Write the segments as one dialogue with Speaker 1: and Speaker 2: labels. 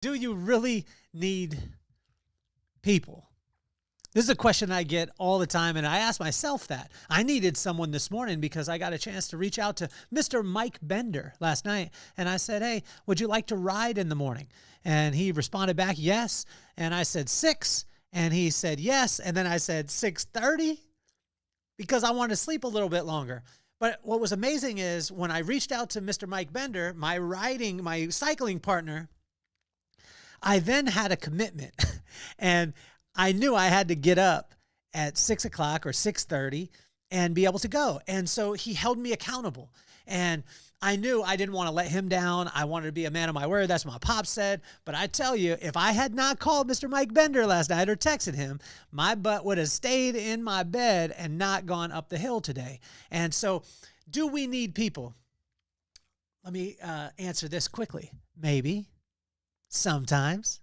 Speaker 1: Do you really need people? This is a question I get all the time, and I ask myself that. I needed someone this morning because I got a chance to reach out to Mr. Mike Bender last night, and I said, hey, would you like to ride in the morning? And he responded back, yes. And I said 6, and he said yes. And then I said 6:30 because I wanted to sleep a little bit longer. But what was amazing is when I reached out to Mr. Mike Bender, my cycling partner, I then had a commitment, and I knew I had to get up at 6 o'clock or 6:30 and be able to go. And so he held me accountable, and I knew I didn't want to let him down. I wanted to be a man of my word. That's what my pop said. But I tell you, if I had not called Mr. Mike Bender last night or texted him, my butt would have stayed in my bed and not gone up the hill today. And so do we need people? Let me answer this quickly. Maybe. Sometimes.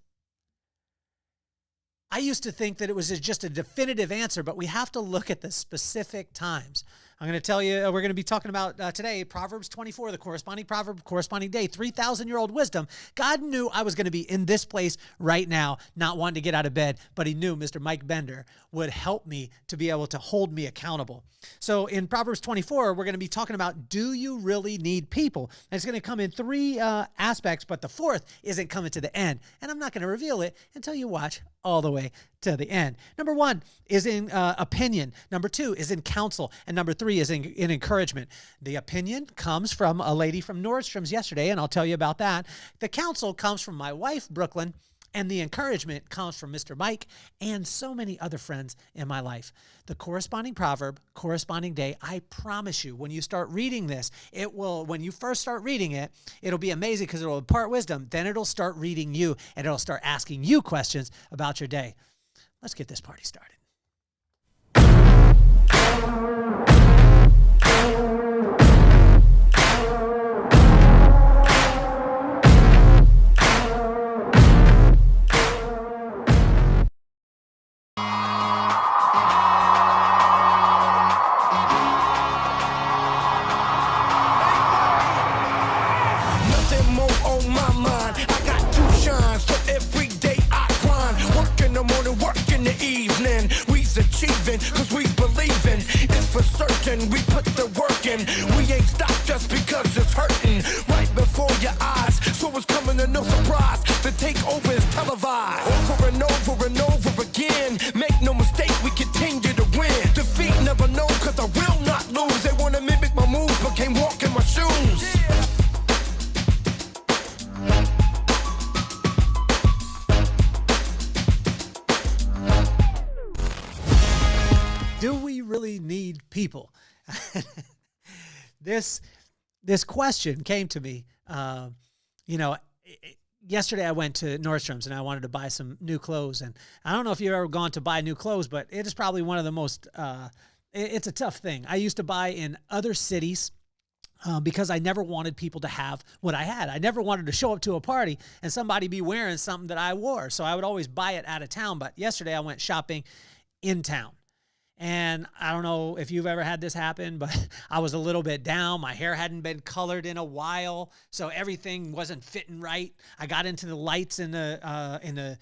Speaker 1: I used to think that it was just a definitive answer, but we have to look at the specific times. I'm going to tell you, we're going to be talking about today, Proverbs 24, the corresponding proverb, corresponding day, 3,000-year-old wisdom. God knew I was going to be in this place right now, not wanting to get out of bed, but he knew Mr. Mike Bender would help me to be able to hold me accountable. So in Proverbs 24, we're going to be talking about, do you really need people? And it's going to come in 3 aspects, but the 4th isn't coming to the end. And I'm not going to reveal it until you watch all the way to the end. Number 1 is in opinion. Number 2 is in counsel. And number 3 is in encouragement. The opinion comes from a lady from Nordstrom's yesterday, and I'll tell you about that. The counsel comes from my wife, Brooklyn, and the encouragement comes from Mr. Mike and so many other friends in my life. The corresponding proverb, corresponding day, I promise you, when you start reading this, when you first start reading it, it'll be amazing because it'll impart wisdom. Then it'll start reading you, and it'll start asking you questions about your day. Let's get this party started.
Speaker 2: Cause we believin', it's for certain. We put the work in. We ain't stopped just because it's hurting. Right before your eyes, so it's coming to no surprise. The takeover is televised. Over and over and over again. Make no mistake, we continue to win. Defeat never known, cause I will not lose. They wanna mimic my moves, but can't walk in my shoes.
Speaker 1: Do we really need people? This question came to me. Yesterday I went to Nordstrom's and I wanted to buy some new clothes. And I don't know if you've ever gone to buy new clothes, but it is probably one of the most, it's a tough thing. I used to buy in other cities because I never wanted people to have what I had. I never wanted to show up to a party and somebody be wearing something that I wore. So I would always buy it out of town. But yesterday I went shopping in town. And I don't know if you've ever had this happen, but I was a little bit down. My hair hadn't been colored in a while, so everything wasn't fitting right. I got into the lights in the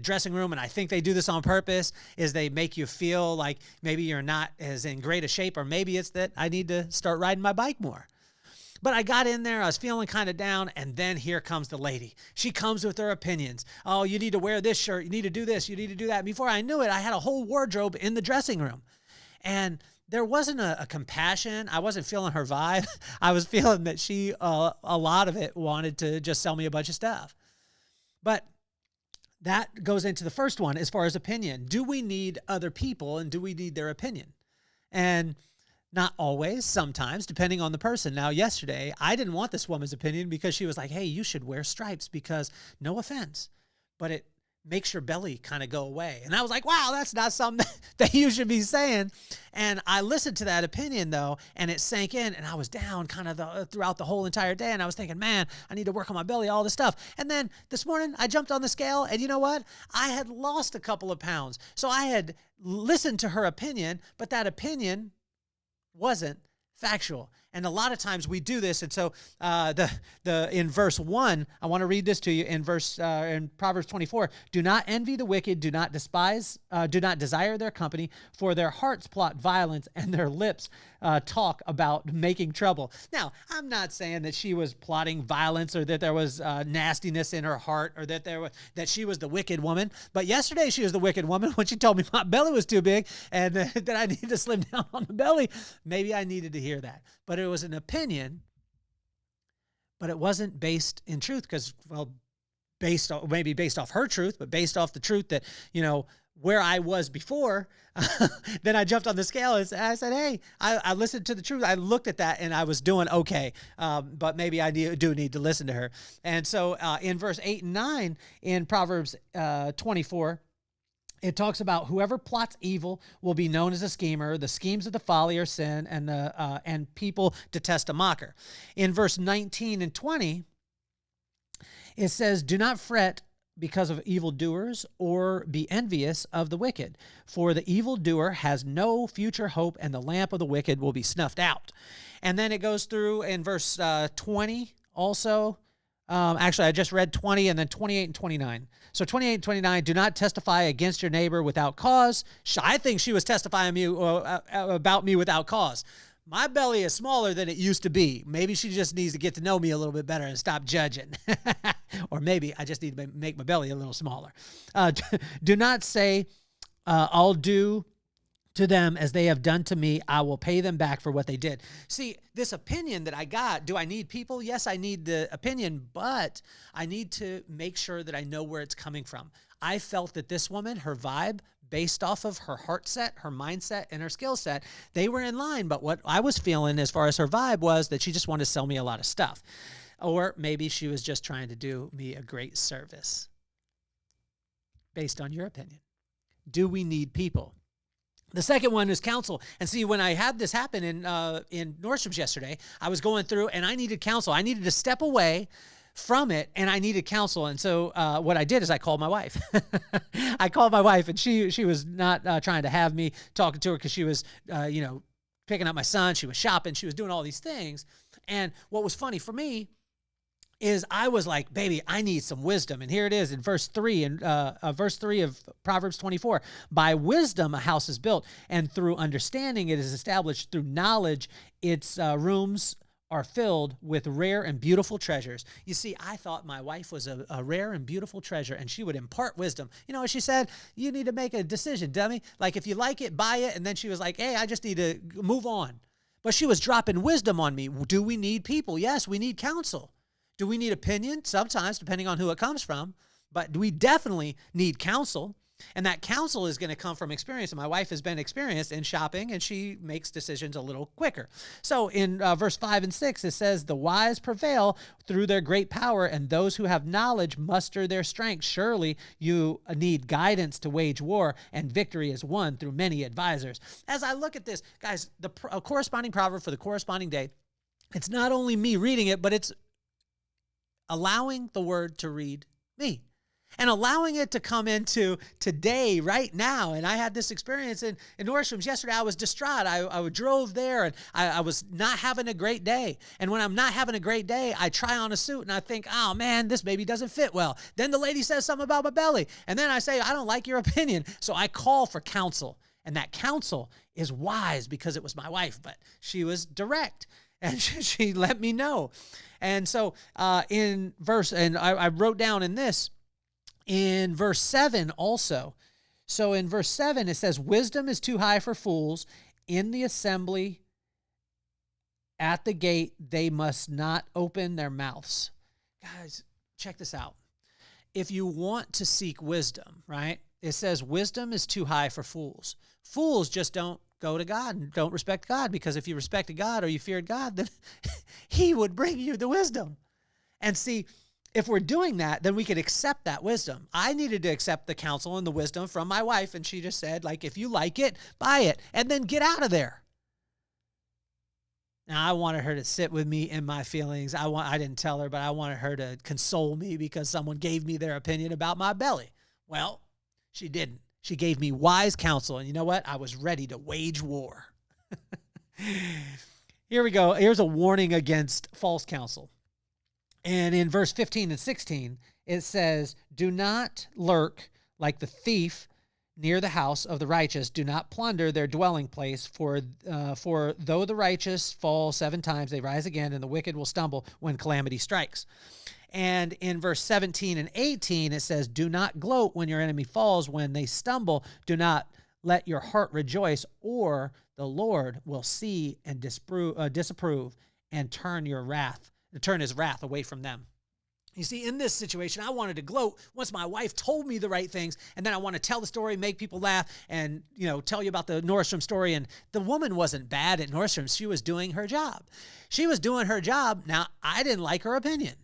Speaker 1: dressing room, and I think they do this on purpose, is they make you feel like maybe you're not as in great a shape, or maybe it's that I need to start riding my bike more. But I got in there, I was feeling kind of down, and then here comes the lady. She comes with her opinions. Oh, you need to wear this shirt, you need to do this, you need to do that. Before I knew it, I had a whole wardrobe in the dressing room. And there wasn't a compassion. I wasn't feeling her vibe. I was feeling that she, a lot of it, wanted to just sell me a bunch of stuff. But that goes into the first one as far as opinion. Do we need other people, and do we need their opinion? And not always, sometimes, depending on the person. Now, yesterday, I didn't want this woman's opinion because she was like, hey, you should wear stripes because, no offense, but it makes your belly kind of go away. And I was like, wow, that's not something that you should be saying. And I listened to that opinion, though, and it sank in, and I was down kind of throughout the whole entire day. And I was thinking, man, I need to work on my belly, all this stuff. And then this morning, I jumped on the scale, and you know what? I had lost a couple of pounds. So I had listened to her opinion, but that opinion wasn't factual. And a lot of times we do this. And so in verse 1, I want to read this to you in Proverbs 24. Do not envy the wicked, do not desire their company, for their hearts plot violence and their lips talk about making trouble. Now, I'm not saying that she was plotting violence or that there was nastiness in her heart or that she was the wicked woman. But yesterday she was the wicked woman when she told me my belly was too big and that I needed to slim down on the belly. Maybe I needed to hear that. But it was an opinion, but it wasn't based in truth because, well, based off her truth, but based off the truth that, where I was before, then I jumped on the scale and I said, hey, I listened to the truth. I looked at that and I was doing okay. But maybe I do need to listen to her. And so in verse 8 and 9 in Proverbs 24, it talks about whoever plots evil will be known as a schemer. The schemes of the folly are sin, and people detest a mocker. In verse 19 and 20, it says, do not fret because of evildoers or be envious of the wicked. For the evildoer has no future hope, and the lamp of the wicked will be snuffed out. And then it goes through in verse 20 also. Actually, I just read 20 and then 28 and 29. So 28 and 29, do not testify against your neighbor without cause. I think she was testifying about me without cause. My belly is smaller than it used to be. Maybe she just needs to get to know me a little bit better and stop judging. Or maybe I just need to make my belly a little smaller. Do not say, I'll do to them as they have done to me. I will pay them back for what they did. See, this opinion that I got, do I need people? Yes, I need the opinion, but I need to make sure that I know where it's coming from. I felt that this woman, her vibe, based off of her heart set, her mindset, and her skill set, they were in line. But what I was feeling as far as her vibe was that she just wanted to sell me a lot of stuff. Or maybe she was just trying to do me a great service. Based on your opinion. Do we need people? The second one is counsel. And see, when I had this happen in Nordstrom's yesterday, I was going through and I needed counsel. I needed to step away from it and I needed counsel. And so what I did is I called my wife. I called my wife and she was not trying to have me talking to her because she was, picking up my son. She was shopping. She was doing all these things. And what was funny for me is I was like, baby, I need some wisdom. And here it is in verse 3 of Proverbs 24. By wisdom, a house is built, and through understanding, it is established. Through knowledge, its rooms are filled with rare and beautiful treasures. You see, I thought my wife was a rare and beautiful treasure, and she would impart wisdom. You know what she said? You need to make a decision, dummy. Like, if you like it, buy it. And then she was like, hey, I just need to move on. But she was dropping wisdom on me. Do we need people? Yes, we need counsel. Do we need opinion? Sometimes, depending on who it comes from. But we definitely need counsel. And that counsel is going to come from experience. And my wife has been experienced in shopping, and she makes decisions a little quicker. So in verse 5 and 6, it says, the wise prevail through their great power, and those who have knowledge muster their strength. Surely you need guidance to wage war, and victory is won through many advisors. As I look at this, guys, the corresponding proverb for the corresponding day, it's not only me reading it, but it's allowing the word to read me. And allowing it to come into today, right now. And I had this experience in Nordstrom's yesterday. I was distraught. I drove there, and I was not having a great day. And when I'm not having a great day, I try on a suit, and I think, oh, man, this maybe doesn't fit well. Then the lady says something about my belly. And then I say, I don't like your opinion. So I call for counsel. And that counsel is wise because it was my wife. But she was direct, and she let me know. And so in verse, and I wrote down in this, in verse 7 also. So in verse 7, it says, wisdom is too high for fools. In the assembly at the gate, they must not open their mouths. Guys, check this out. If you want to seek wisdom, right, it says wisdom is too high for fools. Fools just don't go to God and don't respect God, because if you respected God or you feared God, then he would bring you the wisdom. And see, if we're doing that, then we could accept that wisdom. I needed to accept the counsel and the wisdom from my wife, and she just said, like, if you like it, buy it, and then get out of there. Now, I wanted her to sit with me in my feelings. I didn't tell her, but I wanted her to console me because someone gave me their opinion about my belly. Well, she didn't. She gave me wise counsel, and you know what? I was ready to wage war. Here we go. Here's a warning against false counsel. And in verse 15 and 16, it says, do not lurk like the thief near the house of the righteous. Do not plunder their dwelling place, for though the righteous fall 7 times, they rise again, and the wicked will stumble when calamity strikes. And in verse 17 and 18, it says, do not gloat when your enemy falls. When they stumble, do not let your heart rejoice, or the Lord will see and disapprove and turn his wrath away from them. You see, in this situation, I wanted to gloat once my wife told me the right things, and then I want to tell the story, make people laugh, and, tell you about the Nordstrom story. And the woman wasn't bad at Nordstrom. She was doing her job. She was doing her job. Now, I didn't like her opinion.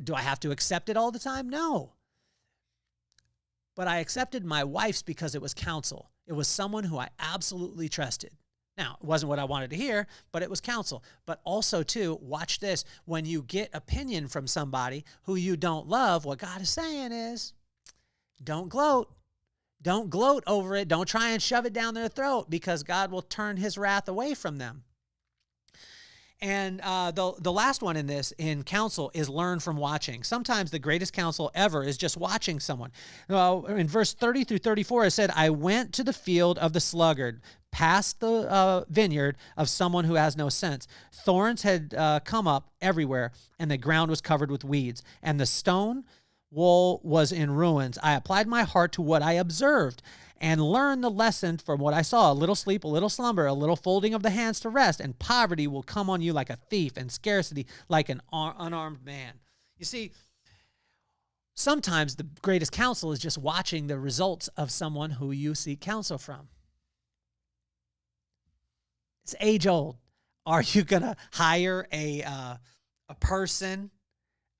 Speaker 1: Do I have to accept it all the time? No. But I accepted my wife's because it was counsel. It was someone who I absolutely trusted. Now, it wasn't what I wanted to hear, but it was counsel. But also, too, watch this. When you get opinion from somebody who you don't love, what God is saying is, don't gloat. Don't gloat over it. Don't try and shove it down their throat, because God will turn his wrath away from them. And the last one in counsel is learn from watching. Sometimes the greatest counsel ever is just watching someone. In verse 30 through 34, it said, I went to the field of the sluggard, past the vineyard of someone who has no sense. Thorns had come up everywhere, and the ground was covered with weeds, and the stone wall was in ruins. I applied my heart to what I observed and learned the lesson from what I saw. A little sleep, a little slumber, a little folding of the hands to rest, and poverty will come on you like a thief, and scarcity like an unarmed man. You see, sometimes the greatest counsel is just watching the results of someone who you seek counsel from. It's age old. Are you going to hire a person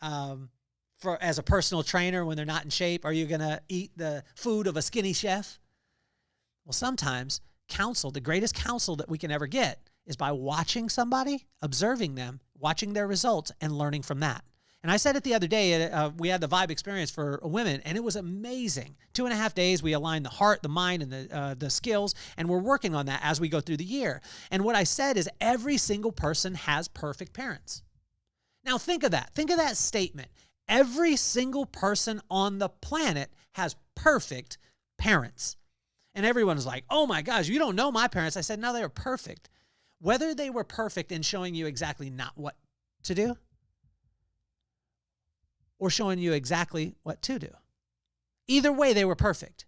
Speaker 1: as a personal trainer when they're not in shape? Are you going to eat the food of a skinny chef? Well, sometimes counsel, the greatest counsel that we can ever get, is by watching somebody, observing them, watching their results, and learning from that. And I said it the other day, we had the Vibe experience for women, and it was amazing. 2.5 days, we aligned the heart, the mind, and the skills, and we're working on that as we go through the year. And what I said is every single person has perfect parents. Now think of that. Think of that statement. Every single person on the planet has perfect parents. And everyone's like, oh my gosh, you don't know my parents. I said, no, they were perfect. Whether they were perfect in showing you exactly not what to do, or showing you exactly what to do. Either way, they were perfect.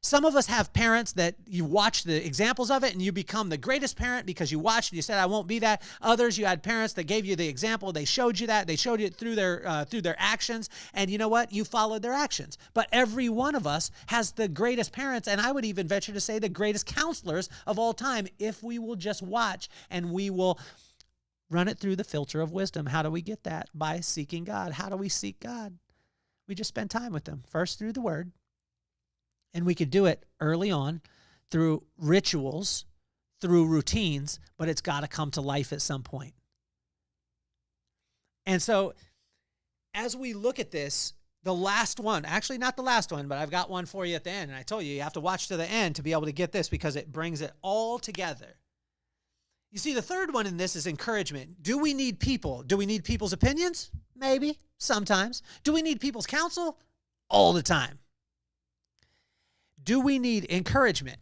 Speaker 1: Some of us have parents that you watch the examples of it and you become the greatest parent because you watched and you said, I won't be that. Others, you had parents that gave you the example. They showed you that. They showed it through their actions. And you know what? You followed their actions. But every one of us has the greatest parents, and I would even venture to say the greatest counselors of all time, if we will just watch and we will run it through the filter of wisdom. How do we get that? By seeking God. How do we seek God? We just spend time with him. First through the word. And we could do it early on through rituals, through routines, but it's got to come to life at some point. And so as we look at this, the last one, actually not the last one, but I've got one for you at the end. And I told you, you have to watch to the end to be able to get this because it brings it all together. You see, the third one in this is encouragement. Do we need people? Do we need people's opinions? Maybe, sometimes. Do we need people's counsel? All the time. Do we need encouragement?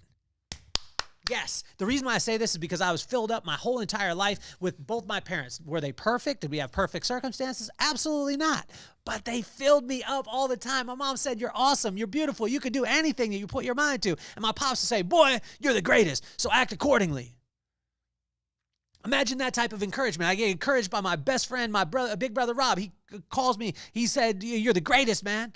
Speaker 1: Yes. The reason why I say this is because I was filled up my whole entire life with both my parents. Were they perfect? Did we have perfect circumstances? Absolutely not. But they filled me up all the time. My mom said, you're awesome. You're beautiful. You can do anything that you put your mind to. And my pops would say, boy, you're the greatest. So act accordingly. Imagine that type of encouragement. I get encouraged by my best friend, my brother, big brother Rob. He calls me. He said, you're the greatest, man.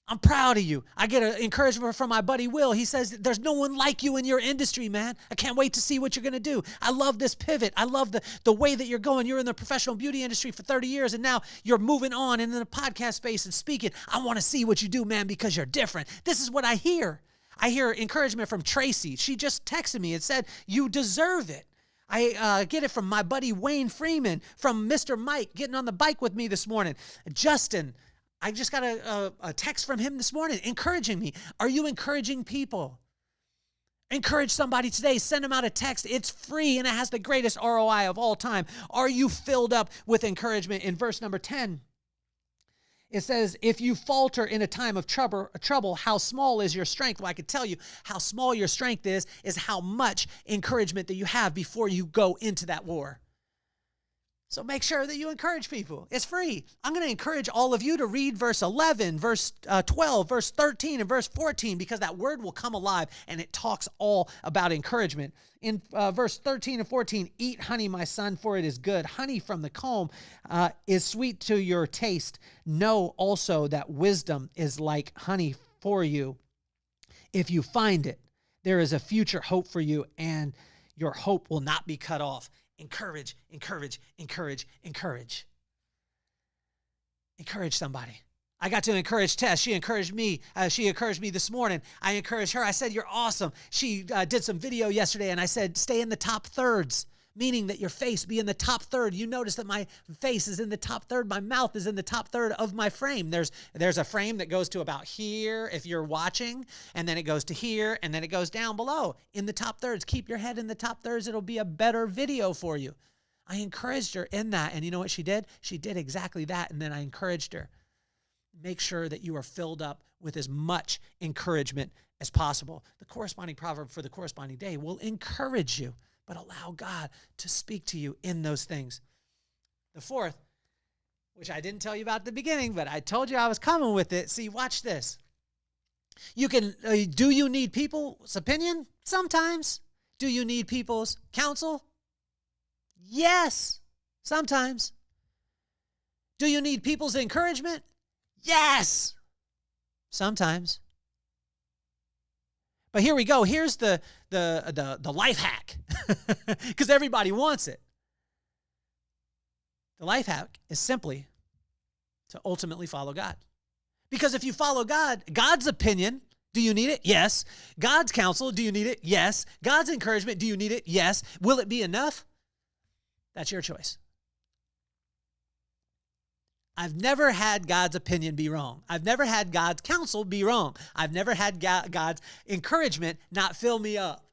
Speaker 1: I'm proud of you. I get an encouragement from my buddy Will. He says, there's no one like you in your industry, man. I can't wait to see what you're going to do. I love this pivot. I love the way that you're going. You're in the professional beauty industry for 30 years, and now you're moving on into the podcast space and speaking. I want to see what you do, man, because you're different. This is what I hear. I hear encouragement from Tracy. She just texted me and said, you deserve it. I get it from my buddy Wayne Freeman, from Mr. Mike getting on the bike with me this morning. Justin, I just got a text from him this morning encouraging me. Are you encouraging people? Encourage somebody today. Send them out a text. It's free and it has the greatest ROI of all time. Are you filled up with encouragement? In verse number 10, it says, if you falter in a time of trouble, how small is your strength? Well, I could tell you how small your strength is how much encouragement that you have before you go into that war. So make sure that you encourage people. It's free. I'm going to encourage all of you to read verse 11, verse 12, verse 13, and verse 14, because that word will come alive and it talks all about encouragement. In verse 13 and 14, eat honey, my son, for it is good. Honey from the comb is sweet to your taste. Know also that wisdom is like honey for you. If you find it, there is a future hope for you, and your hope will not be cut off. Encourage, encourage, encourage, encourage. Encourage somebody. I got to encourage Tess. She encouraged me. She encouraged me this morning. I encouraged her. I said, you're awesome. She did some video yesterday, and I said, stay in the top thirds, meaning that your face be in the top third. You notice that my face is in the top third. My mouth is in the top third of my frame. There's a frame that goes to about here if you're watching, and then it goes to here, and then it goes down below in the top thirds. Keep your head in the top thirds. It'll be a better video for you. I encouraged her in that, and you know what she did? She did exactly that, and then I encouraged her. Make sure that you are filled up with as much encouragement as possible. The corresponding proverb for the corresponding day will encourage you, but allow God to speak to you in those things. The fourth, which I didn't tell you about at the beginning, but I told you I was coming with it. See, watch this. You can, do you need people's opinion? Sometimes. Do you need people's counsel? Yes, sometimes. Do you need people's encouragement? Yes, sometimes. But here we go. Here's the life hack, because everybody wants it. The life hack is simply to ultimately follow God. Because if you follow God, God's opinion, do you need it? Yes. God's counsel, do you need it? Yes. God's encouragement, do you need it? Yes. Will it be enough? That's your choice. I've never had God's opinion be wrong. I've never had God's counsel be wrong. I've never had God's encouragement not fill me up.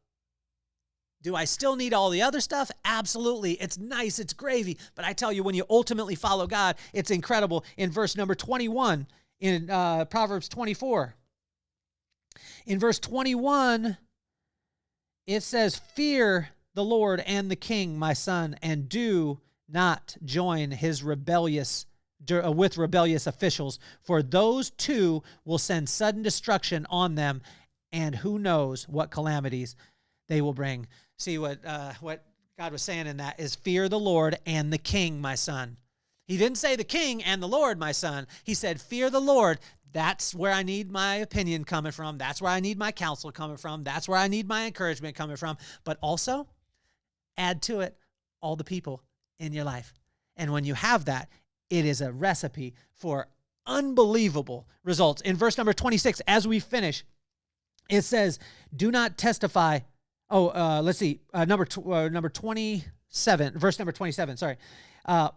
Speaker 1: Do I still need all the other stuff? Absolutely. It's nice. It's gravy. But I tell you, when you ultimately follow God, it's incredible. In verse number 21, in Proverbs 24, in verse 21, it says, fear the Lord and the king, my son, and do not join his with rebellious officials, for those two will send sudden destruction on them, and who knows what calamities they will bring. See, what God was saying in that is fear the Lord and the king, my son. He didn't say the king and the Lord, my son. He said, fear the Lord. That's where I need my opinion coming from. That's where I need my counsel coming from. That's where I need my encouragement coming from. But also add to it all the people in your life. And when you have that, it is a recipe for unbelievable results. In verse number 26, as we finish, it says, do not testify. Let's see. Number 27, verse number 27, sorry.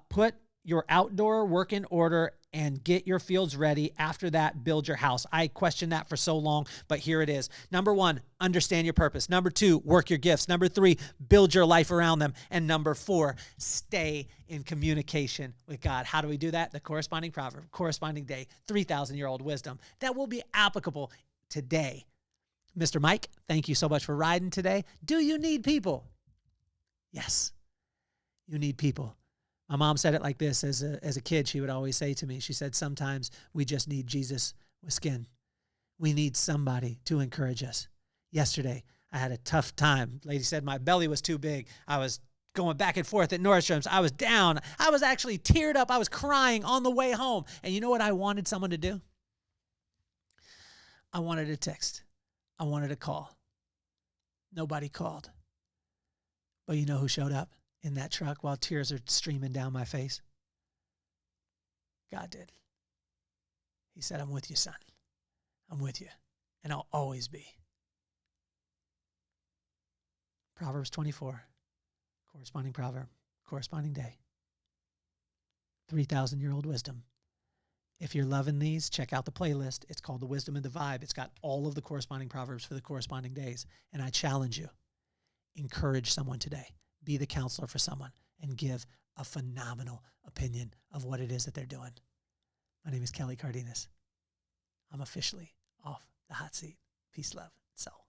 Speaker 1: Put your outdoor work in order and get your fields ready. After that, build your house. I questioned that for so long, but here it is. Number 1, understand your purpose. Number 2, work your gifts. Number 3, build your life around them. And number 4, stay in communication with God. How do we do that? The corresponding proverb, corresponding day, 3,000-year-old wisdom that will be applicable today. Mr. Mike, thank you so much for riding today. Do you need people? Yes, you need people. My mom said it like this as a kid. She would always say to me, she said, sometimes we just need Jesus with skin. We need somebody to encourage us. Yesterday, I had a tough time. Lady said my belly was too big. I was going back and forth at Nordstrom's. I was down. I was actually teared up. I was crying on the way home. And you know what I wanted someone to do? I wanted a text. I wanted a call. Nobody called. But you know who showed up in that truck while tears are streaming down my face? God did. He said, I'm with you, son. I'm with you, and I'll always be. Proverbs 24, corresponding proverb, corresponding day. 3,000-year-old wisdom. If you're loving these, check out the playlist. It's called The Wisdom and the Vibe. It's got all of the corresponding Proverbs for the corresponding days. And I challenge you, encourage someone today. Be the counselor for someone and give a phenomenal opinion of what it is that they're doing. My name is Kelly Cardenas. I'm officially off the hot seat. Peace, love, and soul.